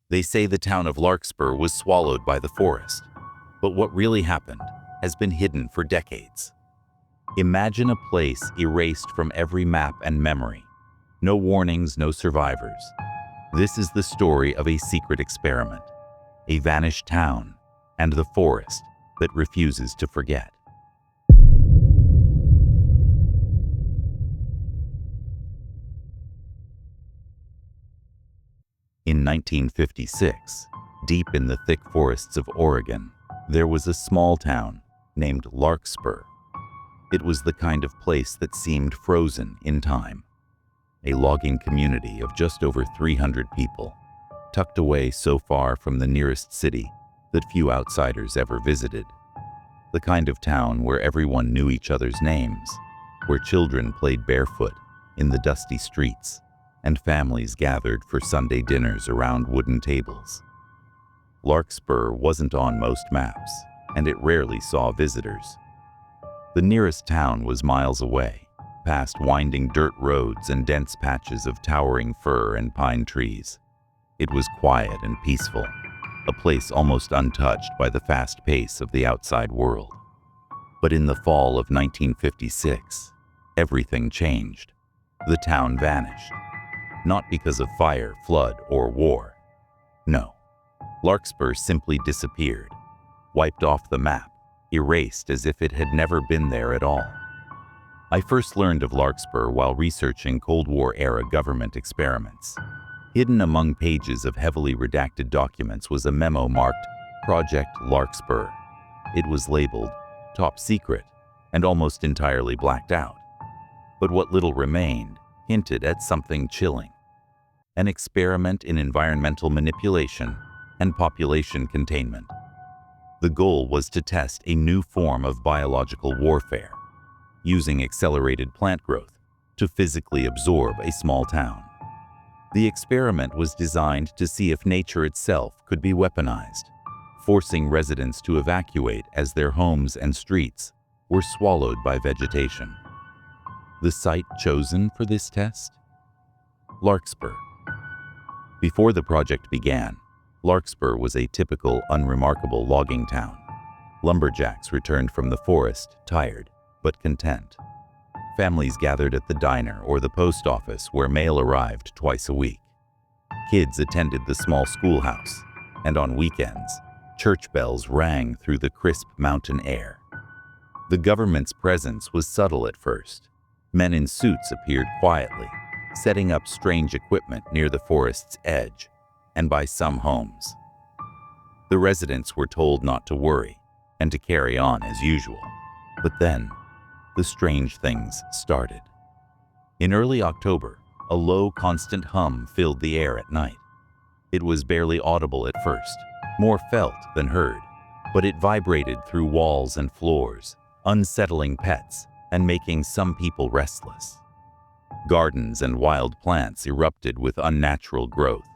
They say the town of Larkspur was swallowed by the forest, but what really happened has been hidden for decades. Imagine a place erased from every map and memory. No warnings, no survivors. This is the story of a secret experiment, a vanished town, and the forest that refuses to forget. In 1956, deep in the thick forests of Oregon, there was a small town named Larkspur. It was the kind of place that seemed frozen in time. A logging community of just over 300 people, tucked away so far from the nearest city that few outsiders ever visited. The kind of town where everyone knew each other's names, where children played barefoot in the dusty streets, and families gathered for Sunday dinners around wooden tables. Larkspur wasn't on most maps, and it rarely saw visitors. The nearest town was miles away, past winding dirt roads and dense patches of towering fir and pine trees. It was quiet and peaceful, a place almost untouched by the fast pace of the outside world. But in the fall of 1956, everything changed. The town vanished. Not because of fire, flood, or war. No, Larkspur simply disappeared, wiped off the map, erased as if it had never been there at all. I first learned of Larkspur while researching Cold War-era government experiments. Hidden among pages of heavily redacted documents was a memo marked Project LARKSPUR. It was labeled top secret and almost entirely blacked out. But what little remained hinted at something chilling. An experiment in environmental manipulation and population containment. The goal was to test a new form of biological warfare, using accelerated plant growth to physically absorb a small town. The experiment was designed to see if nature itself could be weaponized, forcing residents to evacuate as their homes and streets were swallowed by vegetation. The site chosen for this test? Larkspur. Before the project began, Larkspur was a typical, unremarkable logging town. Lumberjacks returned from the forest, tired but content. Families gathered at the diner or the post office where mail arrived twice a week. Kids attended the small schoolhouse, and on weekends, church bells rang through the crisp mountain air. The government's presence was subtle at first. Men in suits appeared quietly, setting up strange equipment near the forest's edge and by some homes. The residents were told not to worry and to carry on as usual. But then, the strange things started. In early October, a low, constant hum filled the air at night. It was barely audible at first, more felt than heard, but it vibrated through walls and floors, unsettling pets and making some people restless. Gardens and wild plants erupted with unnatural growth.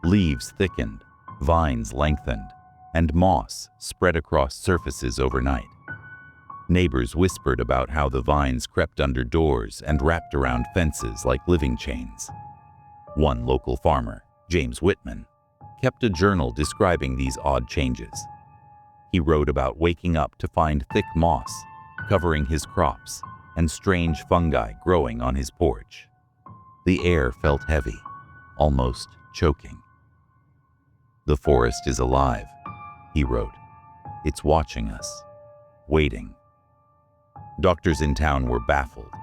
Leaves thickened, vines lengthened, and moss spread across surfaces overnight. Neighbors whispered about how the vines crept under doors and wrapped around fences like living chains. One local farmer, James Whitman, kept a journal describing these odd changes. He wrote about waking up to find thick moss covering his crops and strange fungi growing on his porch. The air felt heavy, almost choking. "The forest is alive," he wrote. "It's watching us, waiting." Doctors in town were baffled.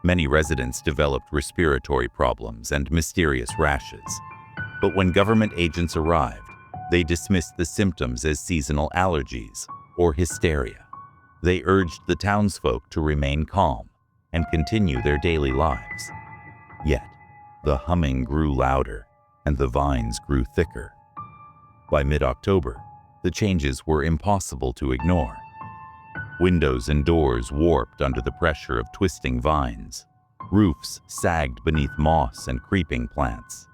Many residents developed respiratory problems and mysterious rashes. But when government agents arrived, they dismissed the symptoms as seasonal allergies or hysteria. They urged the townsfolk to remain calm and continue their daily lives. Yet, the humming grew louder and the vines grew thicker. By mid-October, the changes were impossible to ignore. Windows and doors warped under the pressure of twisting vines. Roofs sagged beneath moss and creeping plants.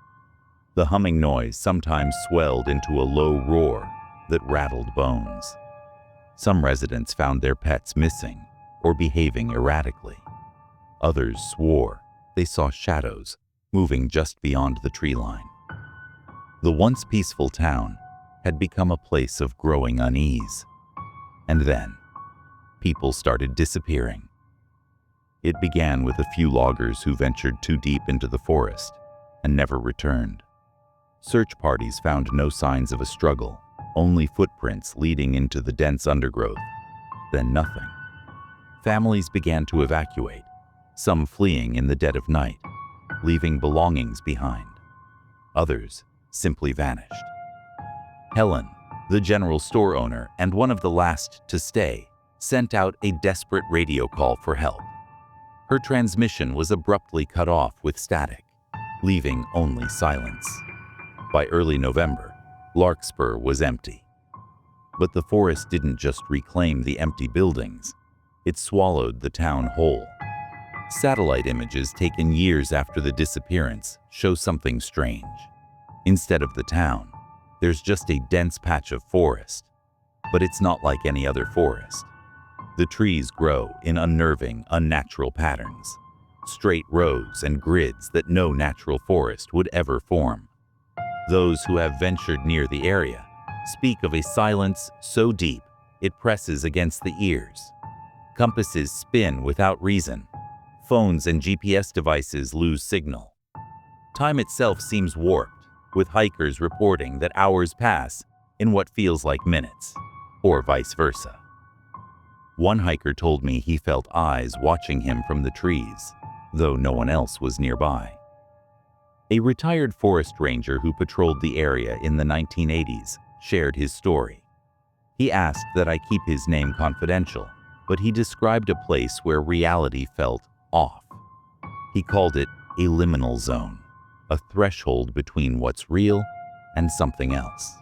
The humming noise sometimes swelled into a low roar that rattled bones. Some residents found their pets missing or behaving erratically. Others swore they saw shadows moving just beyond the tree line. The once peaceful town had become a place of growing unease. And then, people started disappearing. It began with a few loggers who ventured too deep into the forest and never returned. Search parties found no signs of a struggle, only footprints leading into the dense undergrowth. Then nothing. Families began to evacuate, some fleeing in the dead of night, leaving belongings behind. Others simply vanished. Helen, the general store owner and one of the last to stay, sent out a desperate radio call for help. Her transmission was abruptly cut off with static, leaving only silence. By early November, Larkspur was empty. But the forest didn't just reclaim the empty buildings, it swallowed the town whole. Satellite images taken years after the disappearance show something strange. Instead of the town, there's just a dense patch of forest. But it's not like any other forest. The trees grow in unnerving, unnatural patterns, straight rows and grids that no natural forest would ever form. Those who have ventured near the area speak of a silence so deep it presses against the ears. Compasses spin without reason. Phones and GPS devices lose signal. Time itself seems warped, with hikers reporting that hours pass in what feels like minutes, or vice versa. One hiker told me he felt eyes watching him from the trees, though no one else was nearby. A retired forest ranger who patrolled the area in the 1980s shared his story. He asked that I keep his name confidential, but he described a place where reality felt off. He called it a liminal zone, a threshold between what's real and something else.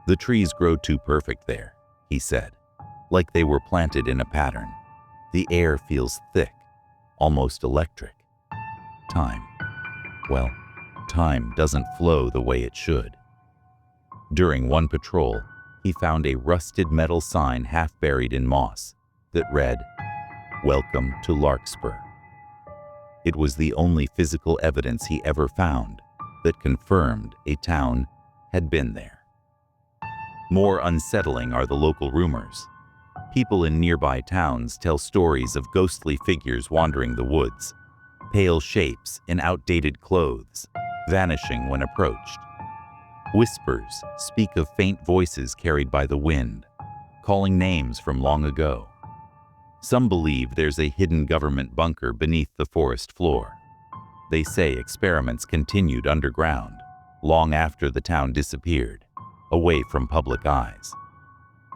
The trees grow too perfect there, he said, like they were planted in a pattern. The air feels thick, almost electric. Time doesn't flow the way it should. During one patrol, he found a rusted metal sign half buried in moss that read, "Welcome to Larkspur." It was the only physical evidence he ever found that confirmed a town had been there. More unsettling are the local rumors. People in nearby towns tell stories of ghostly figures wandering the woods, pale shapes in outdated clothes, vanishing when approached. Whispers speak of faint voices carried by the wind, calling names from long ago. Some believe there's a hidden government bunker beneath the forest floor. They say experiments continued underground, long after the town disappeared, away from public eyes.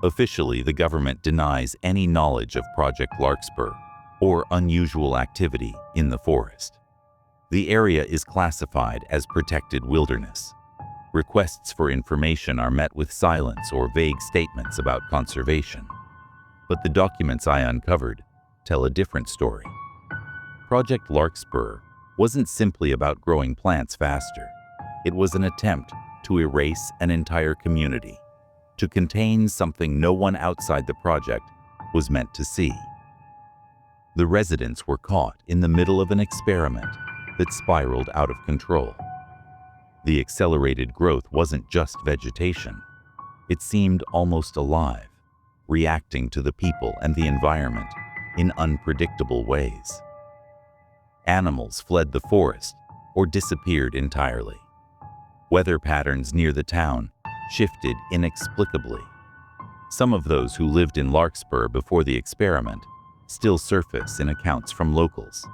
Officially, the government denies any knowledge of Project Larkspur or unusual activity in the forest. The area is classified as protected wilderness. Requests for information are met with silence or vague statements about conservation. But the documents I uncovered tell a different story. Project Larkspur wasn't simply about growing plants faster. It was an attempt to erase an entire community, to contain something no one outside the project was meant to see. The residents were caught in the middle of an experiment that spiraled out of control. The accelerated growth wasn't just vegetation. It seemed almost alive, reacting to the people and the environment in unpredictable ways. Animals fled the forest or disappeared entirely. Weather patterns near the town shifted inexplicably. Some of those who lived in Larkspur before the experiment still surface in accounts from locals.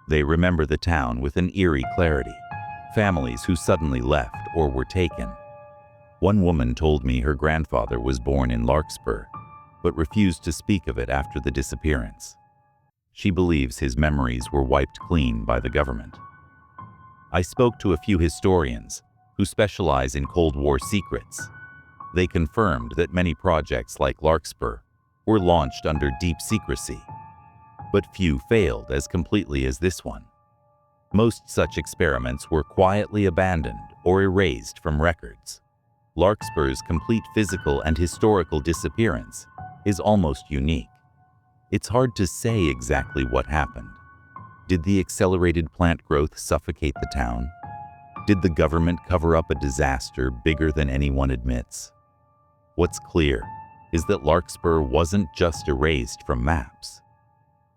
They remember the town with an eerie clarity, families who suddenly left or were taken. One woman told me her grandfather was born in Larkspur, but refused to speak of it after the disappearance. She believes his memories were wiped clean by the government. I spoke to a few historians who specialize in Cold War secrets. They confirmed that many projects like Larkspur were launched under deep secrecy, but few failed as completely as this one. Most such experiments were quietly abandoned or erased from records. Larkspur's complete physical and historical disappearance is almost unique. It's hard to say exactly what happened. Did the accelerated plant growth suffocate the town? Did the government cover up a disaster bigger than anyone admits? What's clear is that Larkspur wasn't just erased from maps.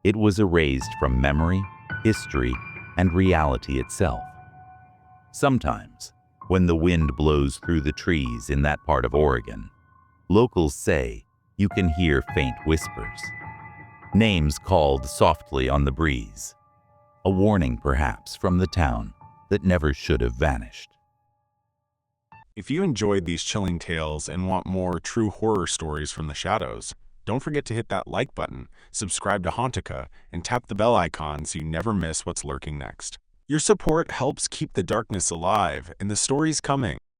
It was erased from memory, history, and reality itself. Sometimes, when the wind blows through the trees in that part of Oregon, locals say you can hear faint whispers, names called softly on the breeze, a warning perhaps from the town that never should have vanished. If you enjoyed these chilling tales and want more true horror stories from the shadows, don't forget to hit that like button, subscribe to Hauntica, and tap the bell icon so you never miss what's lurking next. Your support helps keep the darkness alive and the stories coming.